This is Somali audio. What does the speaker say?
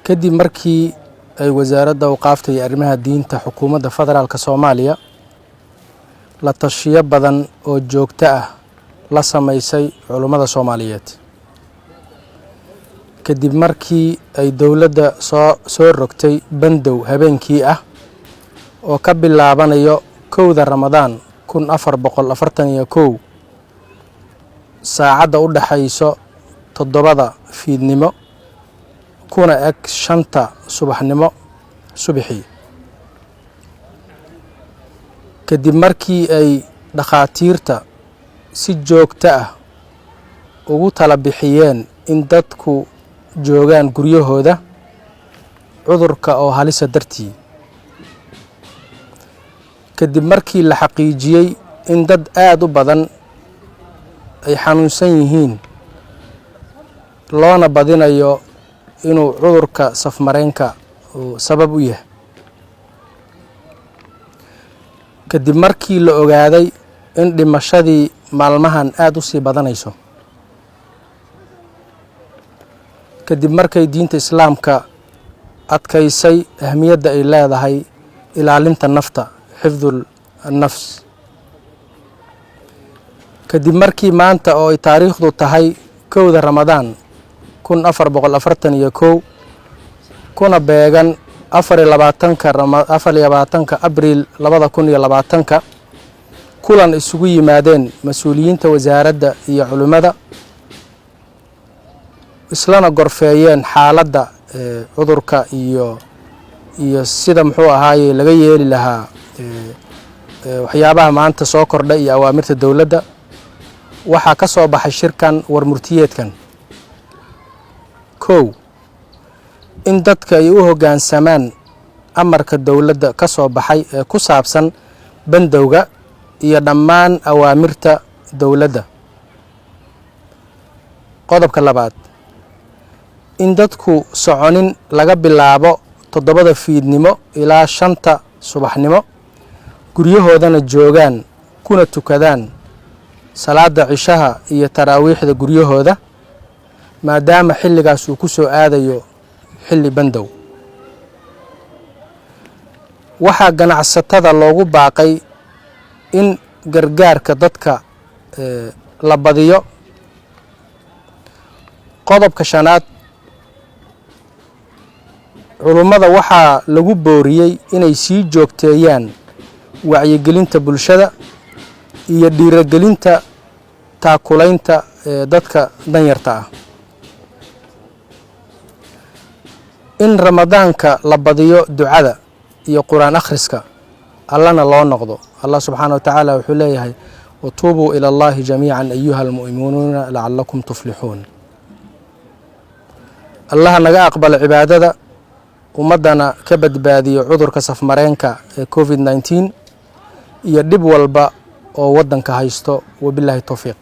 kadib markii ay wasaaradda awqaafta iyo arrimaha diinta xukuumadda federaalka Soomaaliya la tashiyo badan oo joogto ah la sameysay culimada Soomaaliyeed kadib markii ay dawladda soo rogtay bandow habeenkii ah oo ka bilaabanayo 1 Ramadaan 1441 saacada u dhaxayso 7 fiidnimo kuna eg 5 subaxnimo subaxii kadib markii ay dhaqaatiirta si joogto ah ugu tala bixiyeen in dadku joogaan guryahooda cudurka oo halisa dartii kadib markii la xaqiijiyay in dad aad u badan ay xanuunsan yihiin loona badinayo inuu cudurka safmareenka sabab u yahay kadib markii la ogaaday in dhimashadii maalmahan aad u sii badanayso kadib markay diinta islaamka adkaysay ahmiyadda ay leedahay ilaalinta nafta xifdul nafs kadib markii maanta oo ay taariikhdu tahay 1 Ramadaan 1441 kuna beegan 24 Abriil 2020 kulan isugu yimaadeen mas'uuliyiinta wasaaradda iyo culimada islana gorfeeyeen xaaladda cudurka iyo sida muxuu ahaayay laga yeeli lahaa waxyaabaha maanta soo kordhay iyo awaamirta dawladda waxaa ka soo baxay shirkan warmurtiyeedkan in dadka ay u hoggaansamaan amarka dawladda ka soo baxay ee ku saabsan bandowga iyo dhammaan awaamirta dawladda qodobka labaad in dadku soconin laga bilaabo 7 fiidnimo ilaa 5 subaxnimo guryahoodana joogaan kuna tukadaan salaada cishaha iyo taraawiixda guryahooda maadaama xilligaas uu ku soo aadayo xilli bandow waxaa ganacsatada loogu baaqay in gargaarka dadka la badiyo qodobka shanaad culimada waxaa lagu booriyay inay sii joogteeyaan wacyigelinta bulshada iyo dhiirigelinta taakulaynta dadka danyarta ah in ramadaanka la badiyo ducada iyo quraan akhriska allana loo noqdo allah subhanahu wa ta'ala wuxuu leeyahay watuubu ila allahi jamiican ayyuhal mu'minuuna la'allakum tuflixuun allah naga aqbal cibaadada ummadana ka badbaadiyo cudurka safmareenka ee COVID-19 iyo dib walba oo wadanka haysto wabillahi tawfiiq